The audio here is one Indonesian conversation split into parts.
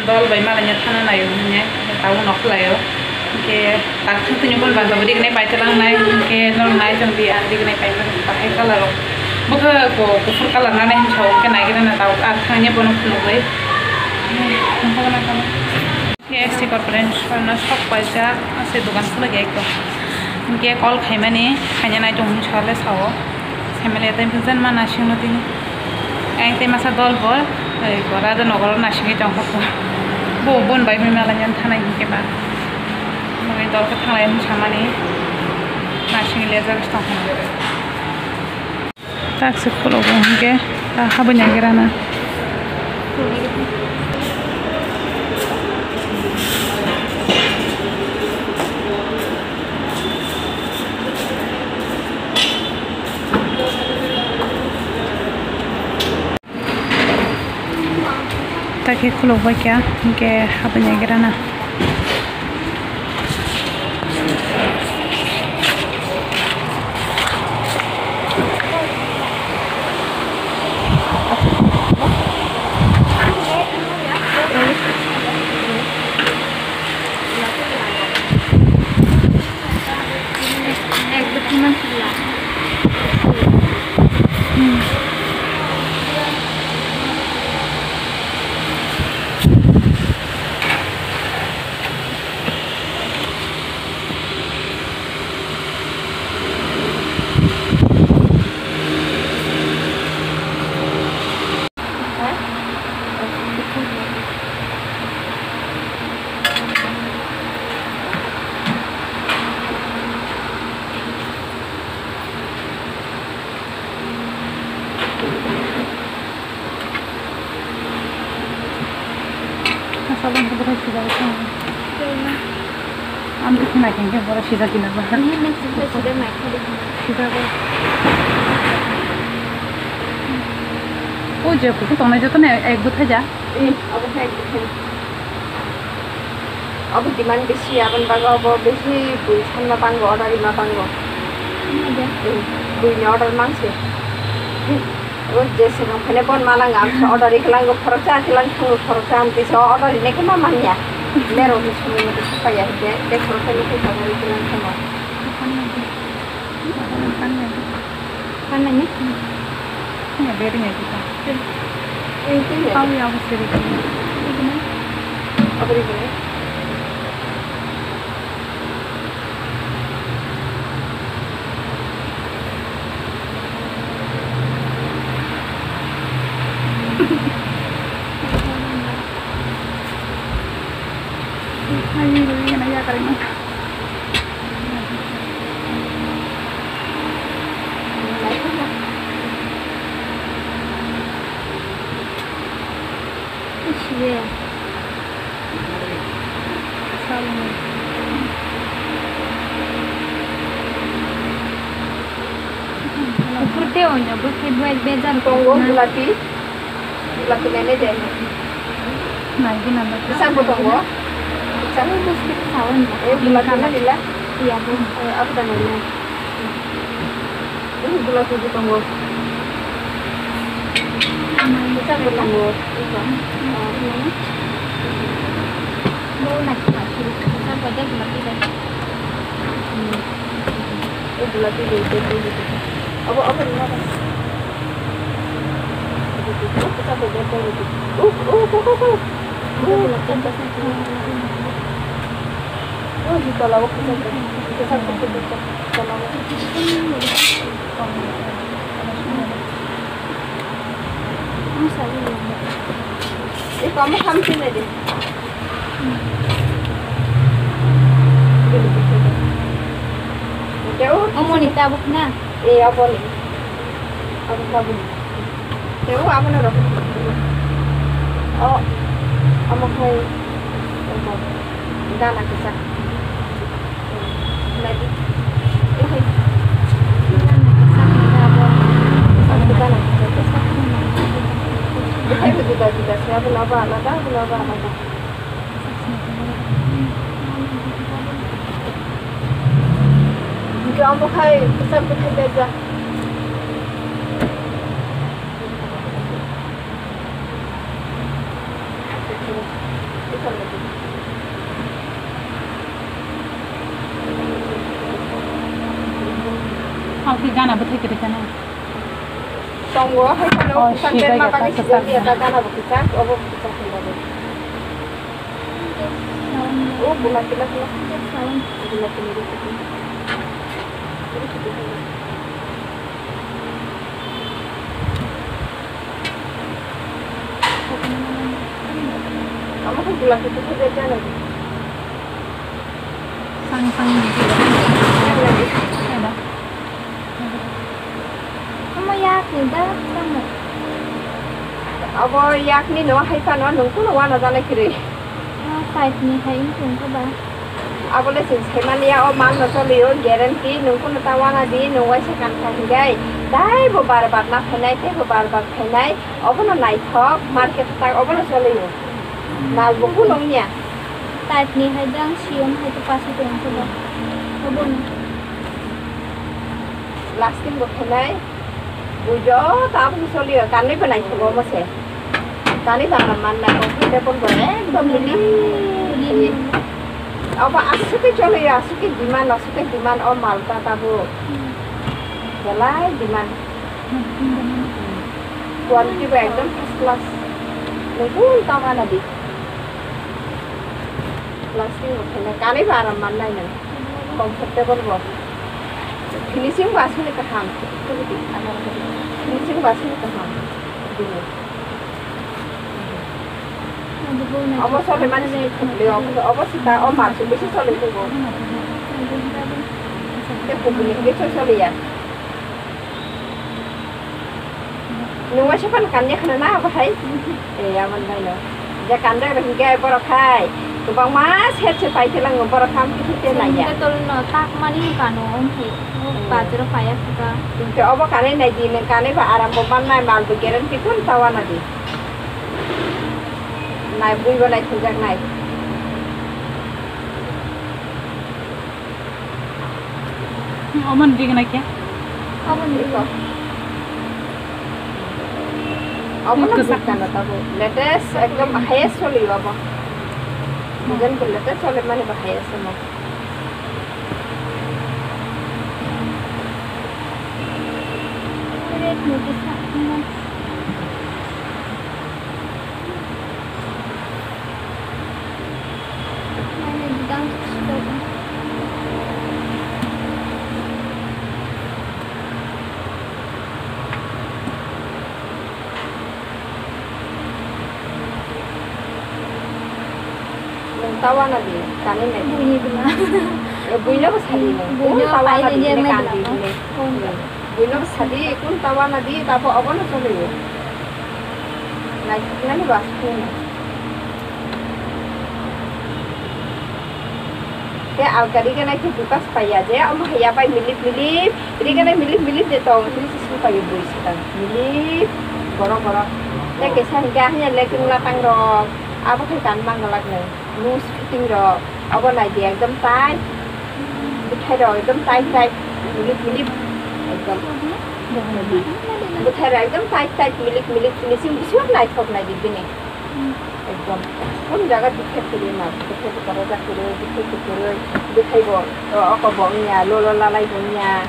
dol bai malanya thana nayo nya tahu noklayo ke tak tu nyu pun bang badi kene pai telang nai ke nol nai jong di andi kene pai pakai kalaro maka ko fur kalar na nai chau ke nai kene na tahu athanya pun no bai na kamu ke sti corporation na shop paisa ase dukan khula ge ko ke call khaimani khanya nai jong chale sawo semele te bizan ma nashing noti ai te masa dol bol ai gora da nogor nashing jong ko bon bai mi malanya thanai ke ba moi dol ka thanai samani nashing le jar sta khone tak se kholo ke ta habanya gerana ताकि खुलो हुआ क्या इनके अपने गिराना Salam kepada sudah am tu nak yang kepada sudah kena bahar ni nak sudah nak sudah oh je aku tu nak jatuh ni ek dua saja अब है अब डिमांड बेसी अपन बागा अब बेसी बुझन ना पांगो ऑर्डर ना पांगो बुझने ऑर्डर मांगसे वो जैसे हम खने पन मालांग आम ऑर्डर इकलांग फरचा इकलांग फरचा हम किसी ऑर्डर इन्हें के मां मांगया मेरे को सुनने में कुछ पाया है देख फरचा नहीं कुछ ऑर्डर इकलांग sama kan nanya ya berinya kita itu ya tahu yang harus berikan apa ini Ay, lo digan allá, cariño. Iya. Salam. Purte onya, bukan buat bezan kongo belati nene deh. Nah, ini nambah. Bisa potonggo. Sana biskuit sawan. Belati mana dila? Iya, bu. Apa namanya? Ini belati potonggo. Bisa potonggo. Bisa. Mau nak mati. Bisa pada belati deh. Belati deh. Apa mana? Kita berbeda itu. Oh, di kalau kita kalau kamu hamsin aja. Jauh. Kamu nita bukna? Iya boleh. Aku kamu. Jauh apa nih? Oh, kamu kayak udah nak kisah. Lagi. Ini. Bukan nak kisah. Bukan begitu siapa napa. Jauh kayak kisah begitu aja. Aku gana betul kita kan. Tunggu, hai kalau sampai mak pakai sih dia tak gana begitu, obo begitu tidak. Oh, bulan kita tahun, bulan ini itu. Kamu kan bulan itu sudah jalan. Sang ada. Kamu yakin dah kamu? Abo yakni no hai pa no nungku no wana dana kiri. Fight ni hai pun ke ba? Abo le sin semania o mang no solio guarantee nungku no tawana di no wai sekan khangai. Dai bo bar na phanai te bo bar phanai. Abo no nai thok market tak abo no solio. Mal bo ku nong nya. Fight ni hai dang siom hai tu pasi tu ke ba? Kabun. Lasting bo phanai. Bujo ta bo solio kan ni panai thobo mo se. Kani bang man na ko kita pun boleh ekdom lili. Apa asuke chole ya asuke demand o malta tabu. Jalai demand. Quality ba ekdom first class. Nunggu tawa na di. Plastic uthne kani bang man na ni. Comfortable bo. Finishing basu ni kaham. Finishing basu ni kaham. Apa soalnya mana sih? Beliau apa sih tak? Oh masuk bisa soalnya itu kok. Kita kubur kita soalnya ya. Nunggu siapa kannya kena apa hai? Aman hai lo. Jika kanda lagi gaya berakai, tu bang mas head sepai telang berakam kita naya. Betul no tak mani kanu onti. Bajar payah kita. Jadi apa kane naji kane ba aram boban nai mal begeran kita pun tawa nadi. Nai bui balai tujak nai. Oman di kena kya? Abun ni ko. Apa nak bukan tahu. Latest ekdom highest soli apa. Bukan pun latest soli mana bahaya semua. Red notice ni. Tawa nabi, kani nabi. Bunyi bila. Bunyi apa sadi ni? Bunyi tawa apa nabi ini ni yang kandi ni. Bunyi apa sadi? Kun tawa nabi, tapi apa nak soli? Naik nani basku ni. Ke alkari kan naik buka supaya je, om haya pai milip. Ini kan milip je tau, ini sesuatu pagi bui sekarang. Milip, korok. Jadi kesan gahnya lekin latang rok. Apa kan manggalak ni? Loose fitting rok. Apa nak dia ekdom tight. Bukai rok ekdom tight. Milip. Ekdom. Bukai rok ekdom tight. Milip. Finishing biswak naik kok naik di sini. Ekdom. Pun jaga bukai pilih nak. Bukai tu kalau dah pilih. Bukai bo. Apa bongnya. Lolo lalai bongnya.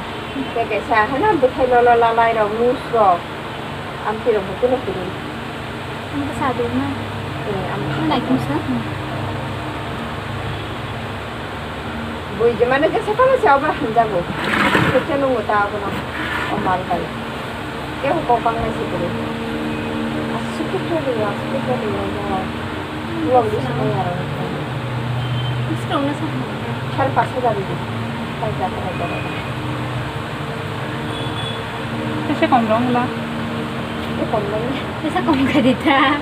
Kayak saya na bukai lolo lalai rok loose rok. Ambil rok bukan nak pilih. Ang kasado na. Naik musa. Boy, gimana kasi pa na siya ba handa mo? Kasi nung uta ako na umal kayo. Kaya ko pang na siguro. Asukit ko rin. Huwag di siya mayroon. Strong na sa Chal pa sa gabi. Kaya ka na gano'n. Kasi kondong lah. Ito lang niya. Bisa kong kadita.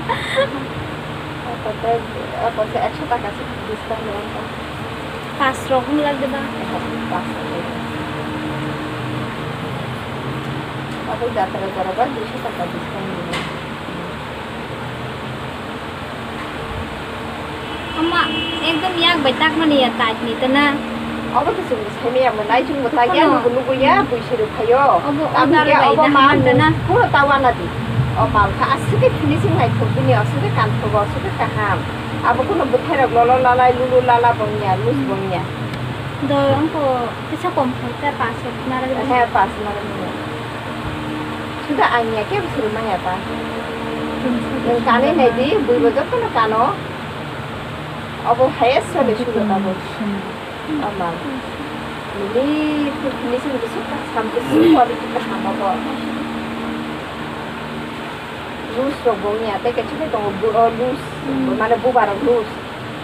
Apa sa extra taka sa discount naman pa. Pasro kung lag diba? Ako dati ba? Di siya taka discount naman. Ama, ekdom yak baitak mani ya tait ni tana. Apa tu sungguh saya yang menaik cuma tanya nunggu ya, buisir kayo. Tapi dia apa man dana. Pura tawa nanti. Oh mal, asik finishing naik tu punya, asik kan tu asik kaham. Apa pun buat hari lolo lalai lulu lala bongnya, lus bongnya. Do angko bisa komputer pasok nara Heh, pas malam ini. Sudah anya ke rumah ya pak. Yang kane nedi, bui bojo kono kano. Abo hayes sole sudah abo. Amal. Ini finish itu suka sampai semua kita sama kok. Lus robongnya, tapi kecil itu lus, mana bubar lus,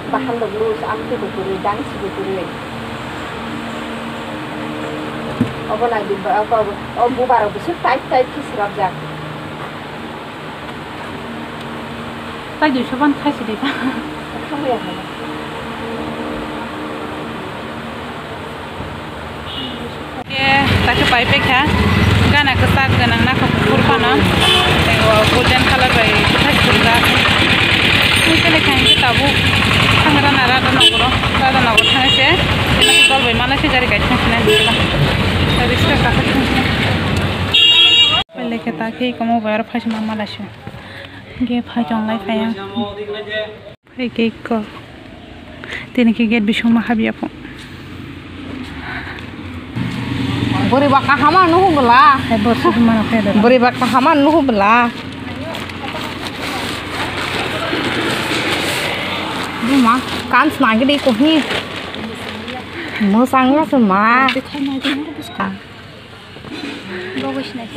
bahan lus, amti bukuri, dangsi bukuri. Apa lagi? Apa bubar besar tight kisah jak. Tadi coba kasih deh. Kamu ya mana? Tak pipe kan? Gana kesak gana nak kurpan golden color by kita sudah. Mungkin kan kita bu tangan nara dan nongoro, ada nongoro tangan sih. Ini kalau bagaimana sih cari kaitnya sih nanti lah. Tapi sekarang kakak sih. Pele kita kiri kamu bayar pas mama lah sih. Gap hajong life ya. Hai kiko. Tini kigit bisung mahabi apa? Beri bakal hama nuhu belah. Bos itu mana feder? Beri bakal hama nuhu belah. Rumah kan senang di kuhni. Mau sangnya semua. bagus nanti.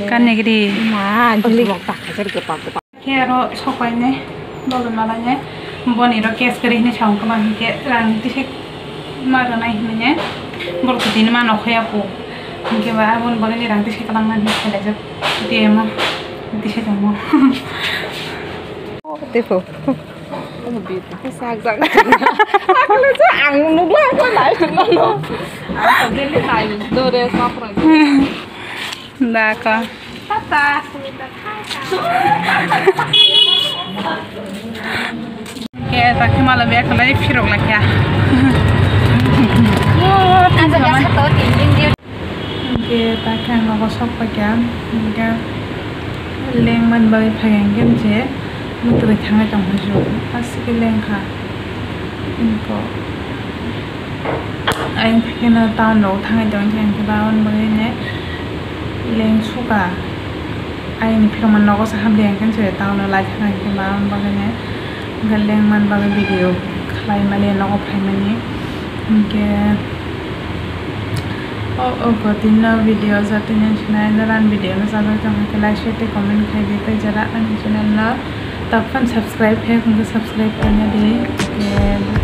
Kan negeri. Nah, beli waktu kerja ke pak. Kero sokainya, bagus malahnya. Boni ro kes kiri ini campur lagi ke rang tisik marah naik nih. Berkutin mana kaya aku. Mungkin bah bon boleh nih rang tisik kalang nanti selesai. Dia mah tisik kamu. Tipu. Sag. Aku lihat angin nuglah aku naik cuma lo. Aku beli naik dua sapra. Daka. Tata. Kayak tak malah biar kalau firong lagi ya. Ada yang satu tinggi dia. Kita kan mau sok pakai, mungkin lengman bagi pakai game je. Untuk bertanya tentang hujung, asik lengkap. Inko, ayam pakai na tahun lalu tanya tentang tahun begini, leng suka. Ayam firman naga saham leng kan sudah tahun lalu tanya tahun begini, galeng man bagi video, klien malah naga primani, mungkin. Oh, continue video satunya channel dan video misalnya jangan like, share, comment, kayak jarak channel na. तब subscribe है उनको subscribe करना दे